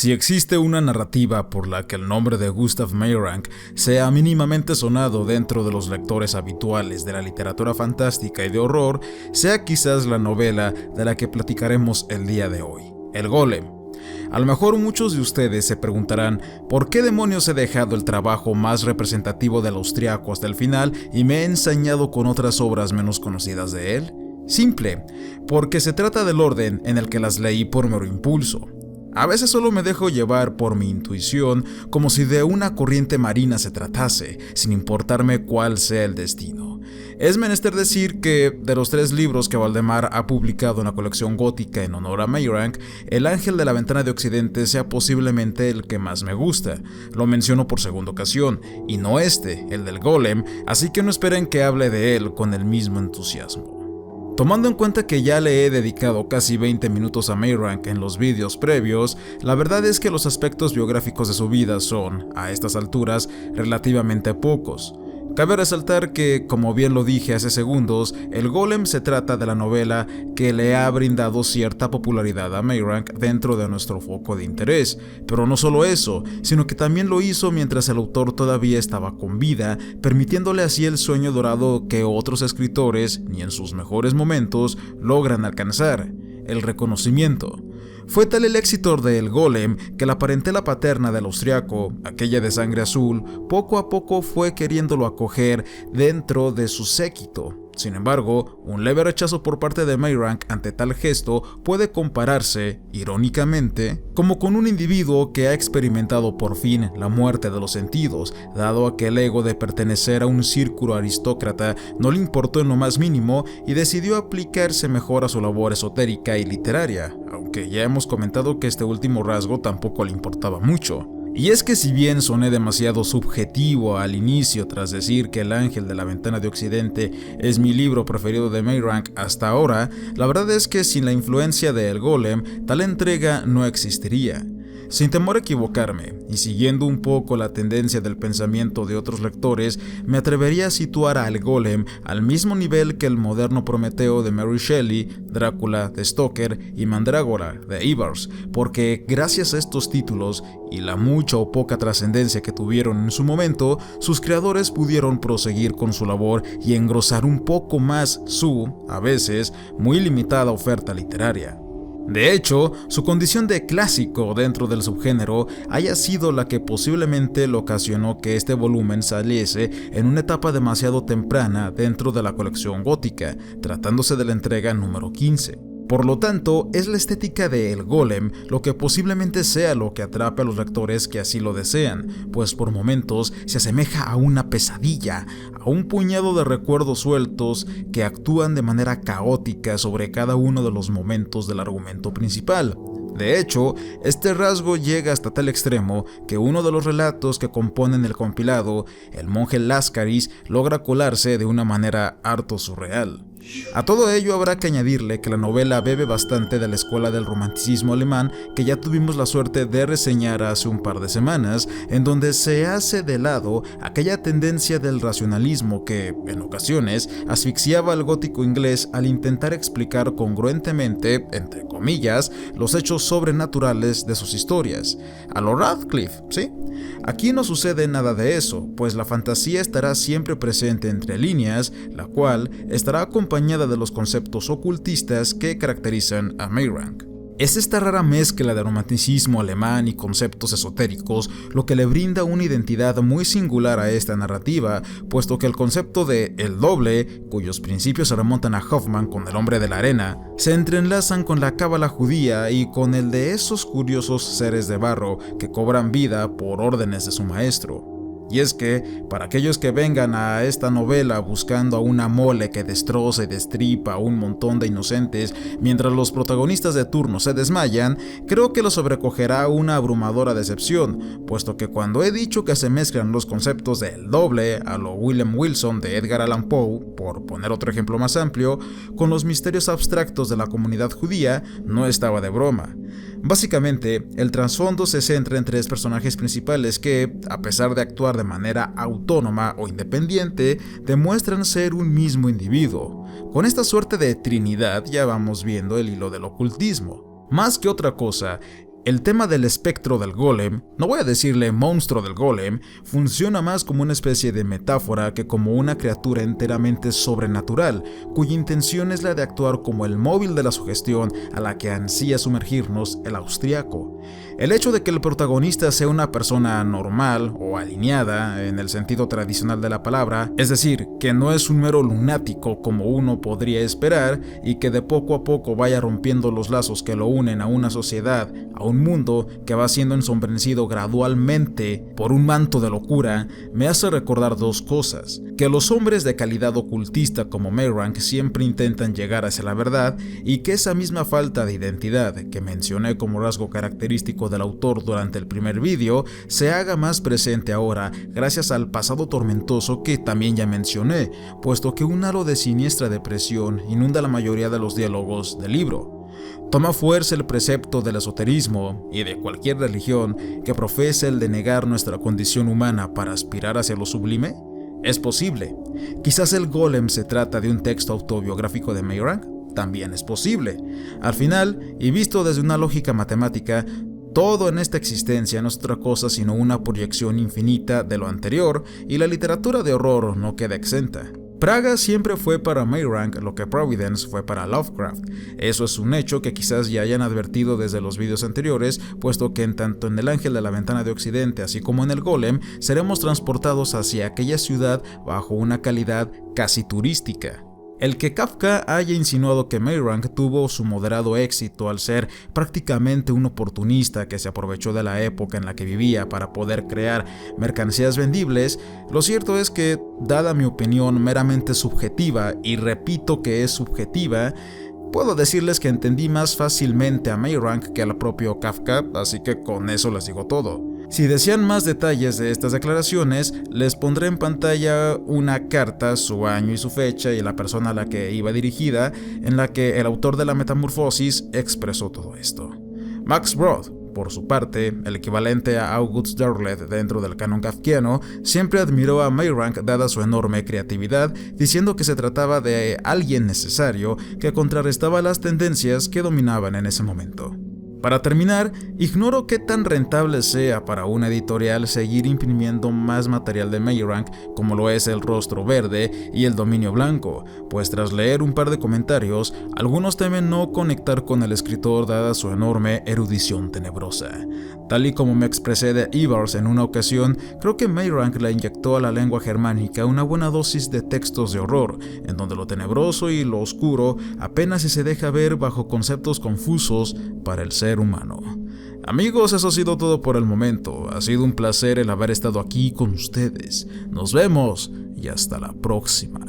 Si existe una narrativa por la que el nombre de Gustav Meyrink sea mínimamente sonado dentro de los lectores habituales de la literatura fantástica y de horror, sea quizás la novela de la que platicaremos el día de hoy, El Golem. A lo mejor muchos de ustedes se preguntarán ¿por qué demonios he dejado el trabajo más representativo del austriaco hasta el final y me he ensañado con otras obras menos conocidas de él? Simple, porque se trata del orden en el que las leí por mero impulso. A veces solo me dejo llevar por mi intuición como si de una corriente marina se tratase, sin importarme cuál sea el destino. Es menester decir que, de los 3 libros que Valdemar ha publicado en la colección gótica en honor a Meyrink, El Ángel de la Ventana de Occidente sea posiblemente el que más me gusta. Lo menciono por segunda ocasión, y no el del Golem, así que no esperen que hable de él con el mismo entusiasmo. Tomando en cuenta que ya le he dedicado casi 20 minutos a Meyrink en los vídeos previos, la verdad es que los aspectos biográficos de su vida son, a estas alturas, relativamente pocos. Cabe resaltar que, como bien lo dije hace segundos, El Golem se trata de la novela que le ha brindado cierta popularidad a Meyrink dentro de nuestro foco de interés, pero no solo eso, sino que también lo hizo mientras el autor todavía estaba con vida, permitiéndole así el sueño dorado que otros escritores, ni en sus mejores momentos, logran alcanzar: el reconocimiento. Fue tal el éxito de El Golem que la parentela paterna del austriaco, aquella de sangre azul, poco a poco fue queriéndolo acoger dentro de su séquito. Sin embargo, un leve rechazo por parte de Meyrink ante tal gesto puede compararse, irónicamente, como con un individuo que ha experimentado por fin la muerte de los sentidos, dado a que el ego de pertenecer a un círculo aristócrata no le importó en lo más mínimo y decidió aplicarse mejor a su labor esotérica y literaria, aunque ya hemos comentado que este último rasgo tampoco le importaba mucho. Y es que si bien soné demasiado subjetivo al inicio tras decir que El Ángel de la Ventana de Occidente es mi libro preferido de Meyrink hasta ahora, la verdad es que sin la influencia de El Golem, tal entrega no existiría. Sin temor a equivocarme, y siguiendo un poco la tendencia del pensamiento de otros lectores, me atrevería a situar a El Golem al mismo nivel que el moderno Prometeo de Mary Shelley, Drácula de Stoker y Mandrágora de Evers, porque gracias a estos títulos y la mucha o poca trascendencia que tuvieron en su momento, sus creadores pudieron proseguir con su labor y engrosar un poco más su, a veces, muy limitada oferta literaria. De hecho, su condición de clásico dentro del subgénero haya sido la que posiblemente lo ocasionó que este volumen saliese en una etapa demasiado temprana dentro de la colección gótica, tratándose de la entrega número 15. Por lo tanto, es la estética de El Golem lo que posiblemente sea lo que atrape a los lectores que así lo desean, pues por momentos se asemeja a una pesadilla, a un puñado de recuerdos sueltos que actúan de manera caótica sobre cada uno de los momentos del argumento principal. De hecho, este rasgo llega hasta tal extremo que uno de los relatos que componen el compilado, el monje Láscaris, logra colarse de una manera harto surreal. A todo ello habrá que añadirle que la novela bebe bastante de la escuela del romanticismo alemán que ya tuvimos la suerte de reseñar hace un par de semanas, en donde se hace de lado aquella tendencia del racionalismo que, en ocasiones, asfixiaba al gótico inglés al intentar explicar congruentemente, entre comillas, los hechos sobrenaturales de sus historias. A lo Radcliffe, ¿sí? Aquí no sucede nada de eso, pues la fantasía estará siempre presente entre líneas, la cual estará acompañada de los conceptos ocultistas que caracterizan a Meyrink. Es esta rara mezcla de romanticismo alemán y conceptos esotéricos lo que le brinda una identidad muy singular a esta narrativa, puesto que el concepto de El Doble, cuyos principios se remontan a Hoffman con El Hombre de la Arena, se entrelazan con la cábala judía y con el de esos curiosos seres de barro que cobran vida por órdenes de su maestro. Y es que, para aquellos que vengan a esta novela buscando a una mole que destroza y destripa a un montón de inocentes mientras los protagonistas de turno se desmayan, creo que los sobrecogerá una abrumadora decepción, puesto que cuando he dicho que se mezclan los conceptos del doble a lo William Wilson de Edgar Allan Poe, por poner otro ejemplo más amplio, con los misterios abstractos de la comunidad judía, no estaba de broma. Básicamente, el trasfondo se centra en 3 personajes principales que, a pesar de actuar de manera autónoma o independiente, demuestran ser un mismo individuo. Con esta suerte de trinidad ya vamos viendo el hilo del ocultismo. Más que otra cosa, El tema del espectro del golem, no voy a decirle monstruo del golem, funciona más como una especie de metáfora que como una criatura enteramente sobrenatural, cuya intención es la de actuar como el móvil de la sugestión a la que ansía sumergirnos el austriaco. El hecho de que el protagonista sea una persona normal o alineada en el sentido tradicional de la palabra, es decir, que no es un mero lunático como uno podría esperar y que de poco a poco vaya rompiendo los lazos que lo unen a una sociedad, a un mundo que va siendo ensombrecido gradualmente por un manto de locura, me hace recordar dos cosas: que los hombres de calidad ocultista como Mayrank siempre intentan llegar hacia la verdad, y que esa misma falta de identidad que mencioné como rasgo característico del autor durante el primer vídeo se haga más presente ahora gracias al pasado tormentoso que también ya mencioné, puesto que un halo de siniestra depresión inunda la mayoría de los diálogos del libro. Toma fuerza el precepto del esoterismo y de cualquier religión que profese el de negar nuestra condición humana para aspirar hacia lo sublime. Es posible. Quizás el golem se trata de un texto autobiográfico de Mayrank. También es posible. Al final, y visto desde una lógica matemática, todo en esta existencia no es otra cosa sino una proyección infinita de lo anterior, y la literatura de horror no queda exenta. Praga siempre fue para Mayrank lo que Providence fue para Lovecraft. Eso es un hecho que quizás ya hayan advertido desde los vídeos anteriores, puesto que tanto en El Ángel de la Ventana de Occidente así como en El Golem seremos transportados hacia aquella ciudad bajo una calidad casi turística. El que Kafka haya insinuado que Mayrank tuvo su moderado éxito al ser prácticamente un oportunista que se aprovechó de la época en la que vivía para poder crear mercancías vendibles, lo cierto es que, dada mi opinión meramente subjetiva, y repito que es subjetiva, puedo decirles que entendí más fácilmente a Mayrank que al propio Kafka, así que con eso les digo todo. Si desean más detalles de estas declaraciones, les pondré en pantalla una carta, su año y su fecha y la persona a la que iba dirigida, en la que el autor de la Metamorfosis expresó todo esto. Max Brod, por su parte, el equivalente a August Derleth dentro del canon kafkiano, siempre admiró a Mayrank dada su enorme creatividad, diciendo que se trataba de alguien necesario que contrarrestaba las tendencias que dominaban en ese momento. Para terminar, ignoro qué tan rentable sea para una editorial seguir imprimiendo más material de Mayrank como lo es El Rostro Verde y El Dominio Blanco, pues tras leer un par de comentarios, algunos temen no conectar con el escritor dada su enorme erudición tenebrosa. Tal y como me expresé de Evers en una ocasión, creo que Mayrank le inyectó a la lengua germánica una buena dosis de textos de horror, en donde lo tenebroso y lo oscuro apenas si se deja ver bajo conceptos confusos para el ser humano. Amigos, eso ha sido todo por el momento. Ha sido un placer el haber estado aquí con ustedes. Nos vemos y hasta la próxima.